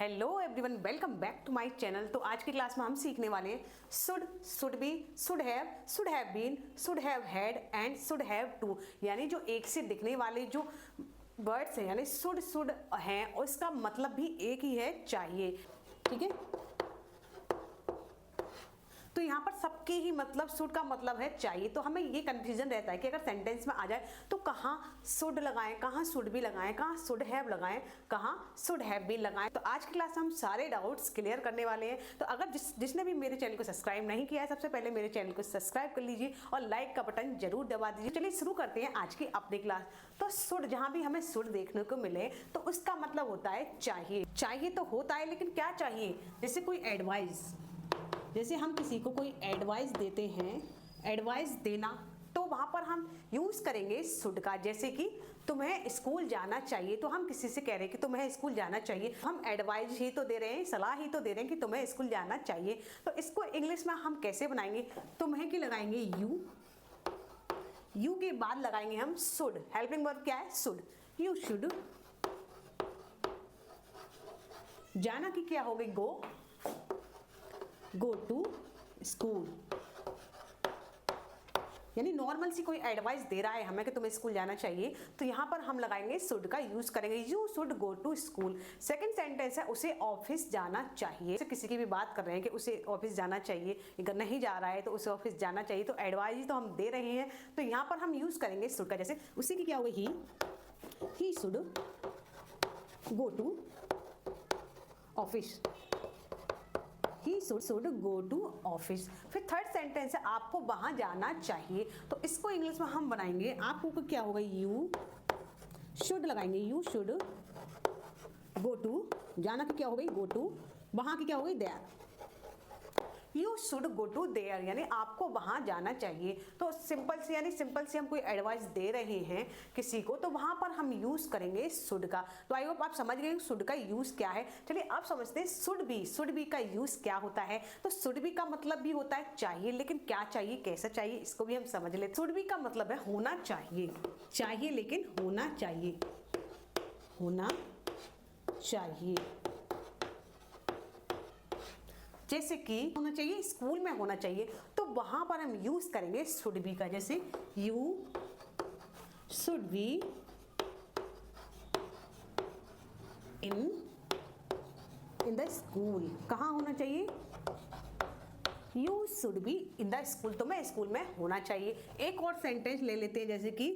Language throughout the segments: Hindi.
Hello everyone, welcome back to my channel. तो आज की क्लास में हम सीखने वाले हैं should, should be, should have been, should have had and should have to. यानी जो एक से दिखने वाले जो वर्ड्स हैं, यानी शुड हैं और इसका मतलब भी एक ही है, चाहिए। ठीक है, तो यहाँ पर सबके ही मतलब शुड का मतलब है चाहिए। तो हमें ये कंफ्यूजन रहता है कि अगर सेंटेंस में आ जाए तो कहाँ शुड लगाएं, कहाँ शुड भी लगाएं, कहाँ शुड हैव लगाएं, कहाँ शुड हैव बीन लगाएं। तो आज की क्लास में हम सारे डाउट्स क्लियर करने वाले हैं। तो अगर जिसने भी मेरे चैनल को सब्सक्राइब नहीं किया है, सबसे पहले मेरे चैनल को सब्सक्राइब कर लीजिए और लाइक का बटन जरूर दबा दीजिए। चलिए शुरू करते हैं आज की अपनी क्लास। तो शुड, जहाँ भी हमें शुड देखने को मिले तो उसका मतलब होता है चाहिए। चाहिए तो होता है, लेकिन क्या चाहिए? जैसे कोई एडवाइस, जैसे हम किसी को कोई एडवाइस देते हैं, एडवाइस देना, तो वहां पर हम यूज करेंगे शुड का। जैसे कि तुम्हें स्कूल जाना चाहिए, तो हम किसी से कह रहे हैं कि तुम्हें स्कूल जाना चाहिए, हम एडवाइस ही तो दे रहे हैं, सलाह ही तो दे रहे हैं कि तुम्हें स्कूल जाना चाहिए। तो इसको इंग्लिश में हम कैसे बनाएंगे? तुम्हें की लगाएंगे यू, यू के बाद लगाएंगे हम शुड। हेल्पिंग वर्ब क्या है? शुड। You should. जाना की क्या हो गई? गो, गो टू स्कूल। यानी नॉर्मल सी कोई एडवाइस दे रहा है हमें कि तुम्हें स्कूल जाना चाहिए, तो यहां पर हम लगाएंगे शुड का यूज करेंगे। You should go to school. Second sentence है उसे ऑफिस जाना चाहिए। किसी की भी बात कर रहे हैं कि उसे ऑफिस जाना चाहिए, अगर नहीं जा रहा है तो उसे ऑफिस जाना चाहिए, तो एडवाइस तो हम दे रहे हैं, तो यहां पर हम यूज करेंगे शुड का। जैसे उसी की क्या हो गई? He should go to office. He should go to office. फिर थर्ड सेंटेंस है आपको वहां जाना चाहिए, तो इसको इंग्लिश में हम बनाएंगे। आपको क्या होगा? यू शुड लगाएंगे, यू शुड गो टू। जाना की क्या हो गई? Go to. वहां की क्या हो गई? There. You should go to there, यानी आपको वहां जाना चाहिए। तो सिंपल से, यानी सिंपल से हम कोई एडवाइस दे रहे हैं किसी को, तो वहां पर हम यूज करेंगे शुड का। तो आई होप आप समझ गए शुड का यूज क्या है। चलिए अब समझते हैं शुड बी। शुड बी का यूज क्या होता है? तो शुड बी का मतलब भी होता है चाहिए, लेकिन क्या चाहिए, कैसा चाहिए, इसको भी हम समझ लेते। शुड बी का मतलब है होना चाहिए, चाहिए लेकिन होना चाहिए, होना चाहिए। जैसे कि होना चाहिए, स्कूल में होना चाहिए, तो वहां पर हम यूज करेंगे शुड बी का। जैसे you should be in the school. कहाँ होना चाहिए? You should be in the school, तो मैं स्कूल में होना चाहिए। एक और सेंटेंस ले लेते हैं, जैसे कि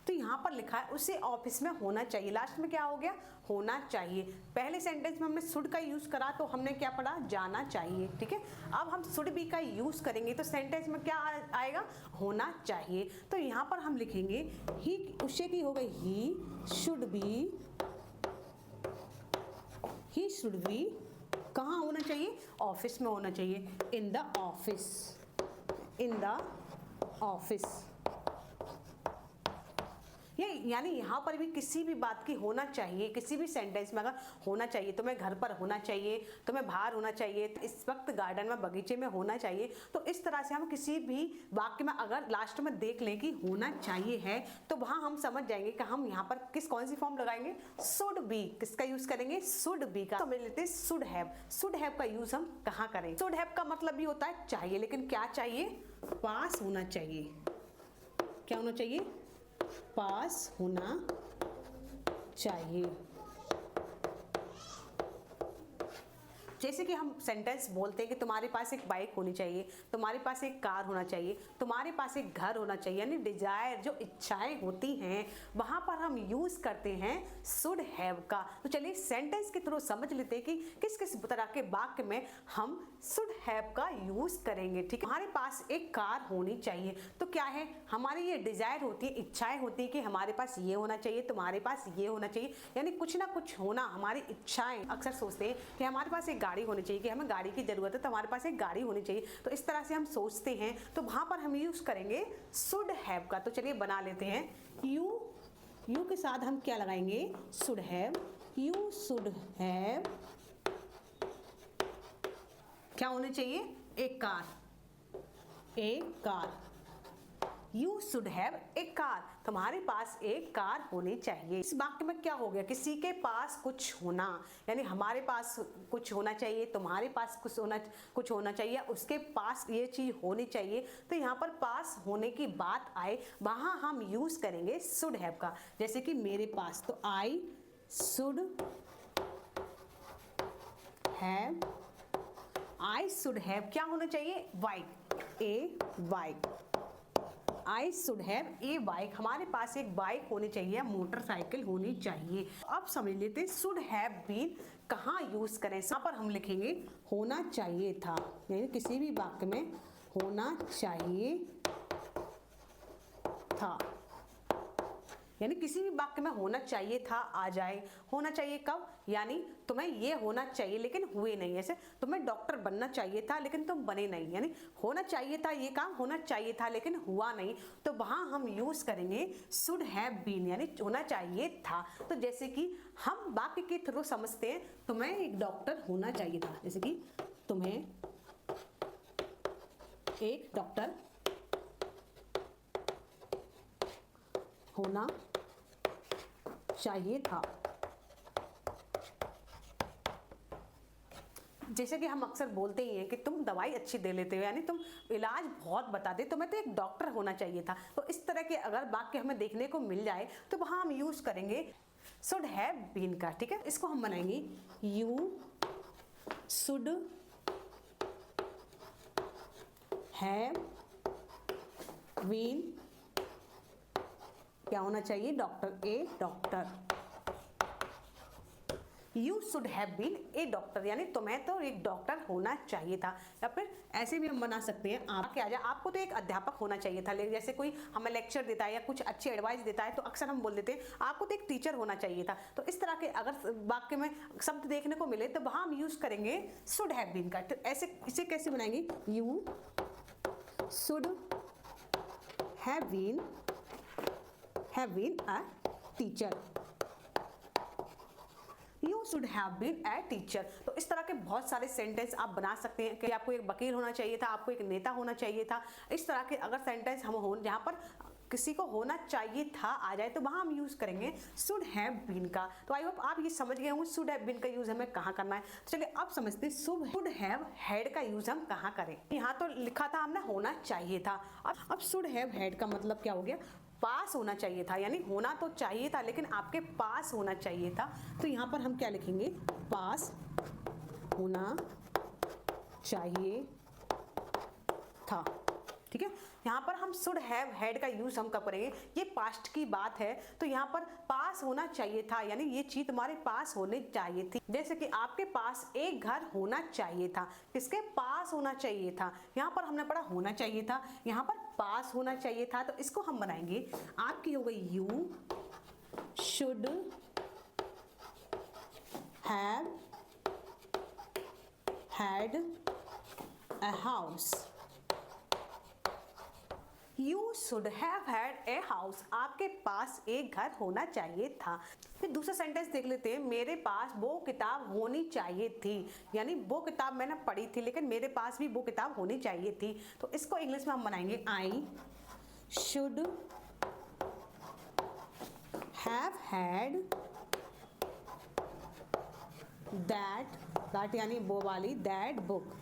तो यहाँ पर लिखा है उसे ऑफिस में होना चाहिए। लास्ट में क्या हो गया? होना चाहिए। पहले सेंटेंस में हमने शुड का यूज करा, तो हमने क्या पढ़ा? जाना चाहिए। ठीक है, अब हम शुड बी का यूज करेंगे, तो सेंटेंस में क्या आएगा? होना चाहिए। तो यहाँ पर हम लिखेंगे ही, उससे की हो गई he should be, he should be कहाँ होना चाहिए? ऑफिस में होना चाहिए। In the office, in the office. ये यानी यहाँ पर भी किसी भी बात की होना चाहिए, किसी भी सेंटेंस में अगर होना चाहिए, तो मैं घर पर होना चाहिए, तो मैं बाहर होना चाहिए, तो इस वक्त गार्डन में, बगीचे में होना चाहिए। तो इस तरह से हम किसी भी वाक्य में अगर लास्ट में देख लें कि होना चाहिए है, तो वहां हम समझ जाएंगे कि हम यहाँ पर कौन सी फॉर्म लगाएंगे? Should be. किसका यूज करेंगे? शुड बी का। समझ लेते हैं शुड हैव। शुड हैव का यूज हम कहाँ करें? शुड हैव का मतलब भी होता है चाहिए, लेकिन क्या चाहिए? पास होना चाहिए। क्या होना चाहिए? पास होना चाहिए। जैसे कि हम सेंटेंस बोलते हैं कि तुम्हारे पास एक बाइक होनी चाहिए, तुम्हारे पास एक कार होना चाहिए, तुम्हारे पास एक घर होना चाहिए, यानी डिजायर, जो इच्छाएं होती हैं, वहां पर हम यूज करते हैं शुड हैव का। तो चलिए सेंटेंस के थ्रू समझ लेते हैं कि किस किस तरह के वाक्य में हम शुड हैव का यूज करेंगे। ठीक है, हमारे पास एक कार होनी चाहिए, तो क्या है? हमारी ये डिजायर होती है, इच्छाएं होती है कि हमारे पास ये होना चाहिए, तुम्हारे पास ये होना चाहिए, यानी कुछ ना कुछ होना। हमारी इच्छाएं अक्सर सोचते हैं कि हमारे पास एक गाड़ी होनी चाहिए, कि हमें गाड़ी की जरूरत है, तो हमारे पास एक गाड़ी होनी चाहिए। तो इस तरह से हम सोचते हैं, तो वहां पर हम यूज करेंगे शुड हैव का। तो चलिए बना लेते हैं। यू के साथ हम क्या लगाएंगे? Should have. You should have क्या होनी चाहिए? एक कार, एक car. You should have a car, तुम्हारे पास एक कार होनी चाहिए। इस वाक्य में क्या हो गया, किसी के पास कुछ होना, यानी हमारे पास कुछ होना चाहिए, तुम्हारे पास कुछ होना चाहिए, उसके पास ये चीज होनी चाहिए। तो यहाँ पर पास होने की बात आए वहां हम यूज करेंगे शुड हैव का। जैसे कि मेरे पास, तो I should have, I should have क्या होना चाहिए, bike, A bike. I should have a bike, हमारे पास एक बाइक होनी चाहिए, मोटरसाइकिल होनी चाहिए। अब समझ लेते हैं शुड हैव बीन कहाँ यूज करें। यहाँ पर हम लिखेंगे होना चाहिए था, यानी किसी भी वाक्य में होना चाहिए था, यानी किसी भी वाक्य में होना चाहिए था आ जाए। होना चाहिए कब, यानी तुम्हें ये होना चाहिए लेकिन हुए नहीं। ऐसे तुम्हें डॉक्टर बनना चाहिए था लेकिन तुम बने नहीं, यानी होना चाहिए था, ये काम होना चाहिए था लेकिन हुआ नहीं, तो वहां हम यूज करेंगे शुड हैव बीन, यानी होना चाहिए था। तो जैसे कि हम वाक्य के थ्रू समझते हैं, तुम्हें एक डॉक्टर होना चाहिए था, जैसे कि तुम्हें एक डॉक्टर होना चाहिए था। जैसे कि हम अक्सर बोलते ही हैं कि तुम दवाई अच्छी दे लेते हो, यानी तुम इलाज बहुत बताते, तुम्हें तो एक डॉक्टर होना चाहिए था। तो इस तरह के अगर वाक्य हमें देखने को मिल जाए तो वहां हम यूज करेंगे शुड हैव बीन का। ठीक है, इसको हम बनाएंगे यू शुड हैव बीन, क्या होना चाहिए, doctor, a doctor. You should have been a doctor, यानी तुम्हें तो एक डॉक्टर होना चाहिए था। या फिर ऐसे भी हम बना सकते हैं, आप क्या जाए, आपको तो एक अध्यापक होना चाहिए था। जैसे कोई हमें लेक्चर देता है या कुछ अच्छी एडवाइस देता है तो अक्सर हम बोल देते हैं आपको तो एक टीचर होना चाहिए था। तो इस तरह के अगर वाक्य में शब्द देखने को मिले तो वहां हम यूज करेंगे शुड हैव बीन का। तो ऐसे इसे कैसे बनाएंगे, you should have been a teacher, you should have been a teacher. तो इस तरह के बहुत सारे सेंटेंस आप बना सकते हैं कि आपको एक वकील होना चाहिए था, आपको एक नेता होना चाहिए था। इस तरह के अगर सेंटेंस हम हो जहां पर किसी को होना चाहिए था आ जाए तो वहां हम यूज करेंगे शुड हैव बीन का। तो आई होप आप ये समझ गए होंगे शुड हैव बीन का यूज हमें कहाँ करना है। तो चलिए अब समझते हैं शुड हैव हैड का यूज हम कहाँ करें। यहाँ तो लिखा था हमने होना चाहिए था, अब शुड हैव हैड का मतलब क्या हो गया, पास होना चाहिए था, यानी होना तो चाहिए था लेकिन आपके पास होना चाहिए था। तो यहाँ पर हम क्या लिखेंगे, पास होना चाहिए था। ठीक है, यहाँ पर हम शुड हैव हैड का यूज हम कब करेंगे, ये पास्ट की बात है। तो यहाँ पर पास होना चाहिए था, यानी ये चीज तुम्हारे पास होनी चाहिए थी। जैसे कि आपके पास एक घर होना चाहिए था, किसके पास होना चाहिए था, यहाँ पर हमने पढ़ा होना चाहिए था, यहाँ पर पास होना चाहिए था। तो इसको हम बनाएंगे, आपकी हो गई you should have had a house, you should have had a house, आपके पास एक घर होना चाहिए था। फिर दूसरा सेंटेंस देख लेते हैं, मेरे पास वो किताब होनी चाहिए थी, यानी वो किताब मैंने पढ़ी थी लेकिन मेरे पास भी वो किताब होनी चाहिए थी। तो इसको इंग्लिश में हम बनाएंगे I should have had that यानी वो वाली that book,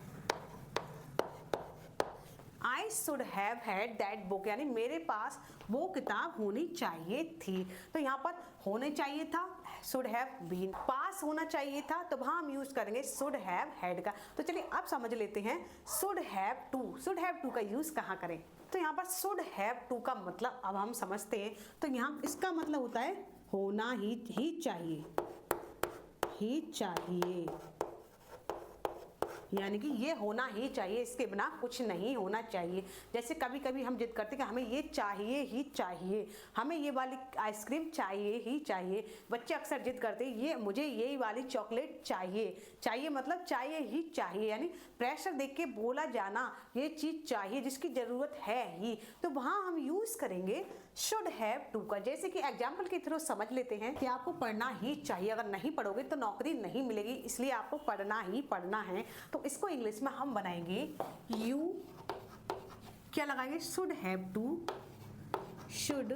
I should have had that book, यानी मेरे पास वो किताब होनी चाहिए थी। तो यहाँ पर होने चाहिए था शुड हैव बीन, पास होना चाहिए था तो वहां हम यूज करेंगे शुड हैव हैड का। तो चलिए अब समझ लेते हैं शुड हैव टू का यूज कहाँ करें। तो यहाँ पर शुड हैव टू का मतलब अब हम समझते हैं। तो यहाँ इसका मतलब होता है होना ही चाहिए, यानी कि ये होना ही चाहिए, इसके बिना कुछ नहीं होना चाहिए। जैसे कभी कभी हम जिद करते हैं कि हमें ये चाहिए ही चाहिए, हमें ये वाली आइसक्रीम चाहिए ही चाहिए। बच्चे अक्सर जिद करते हैं ये मुझे ये वाली चॉकलेट चाहिए मतलब चाहिए ही चाहिए, यानी प्रेशर देख के बोला जाना ये चीज चाहिए जिसकी जरूरत है ही। तो वहां हम यूज करेंगे शुड हैव टू का। जैसे कि एग्जाम्पल के थ्रू समझ लेते हैं कि आपको पढ़ना ही चाहिए, अगर नहीं पढ़ोगे तो नौकरी नहीं मिलेगी, इसलिए आपको पढ़ना ही पढ़ना है। तो इसको इंग्लिश में हम बनाएंगे यू क्या लगाएंगे, should have to should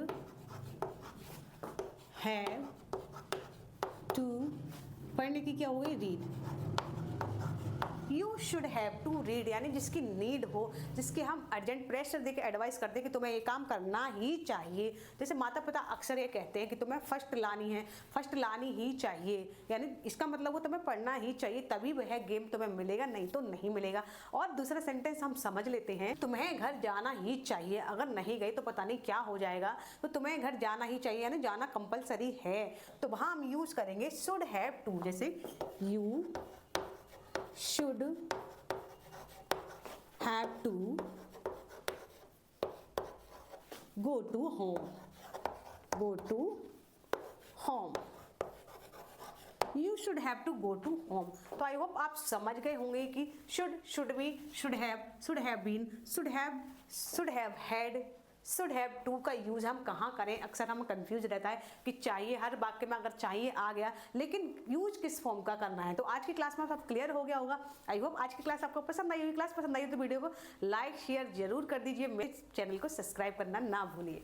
have to, पढ़ने की क्या हो गई, read. You should have to read, यानी जिसकी नीड हो, जिसके हम अर्जेंट प्रेशर देके एडवाइस करते हैं कि तुम्हें ये काम करना ही चाहिए। जैसे माता पिता अक्सर ये कहते हैं कि तुम्हें फर्स्ट लानी है, फर्स्ट लानी ही चाहिए, यानी इसका मतलब वो तुम्हें पढ़ना ही चाहिए, तभी वह गेम तुम्हें मिलेगा, नहीं तो नहीं मिलेगा। और दूसरा सेंटेंस हम समझ लेते हैं, तुम्हें घर जाना ही चाहिए, अगर नहीं गए तो पता नहीं क्या हो जाएगा, तो तुम्हें घर जाना ही चाहिए यानी जाना कंपलसरी है। तो वहां हम यूज करेंगे शुड हैव टू, जैसे you should have to go to home, go to home, you should have to go to home। तो आई होप आप समझ गए होंगे कि should be, should have been, should have had, should have to का यूज हम कहाँ करें, अक्सर हम कंफ्यूज रहता है कि चाहिए, हर वाक्य में अगर चाहिए आ गया, लेकिन यूज किस फॉर्म का करना है। तो आज की क्लास में सब क्लियर हो गया होगा। आई होप आज की क्लास आपको पसंद आई होगी। क्लास पसंद आई हो तो वीडियो को लाइक शेयर जरूर कर दीजिए, मेरे चैनल को सब्सक्राइब करना ना भूलिए।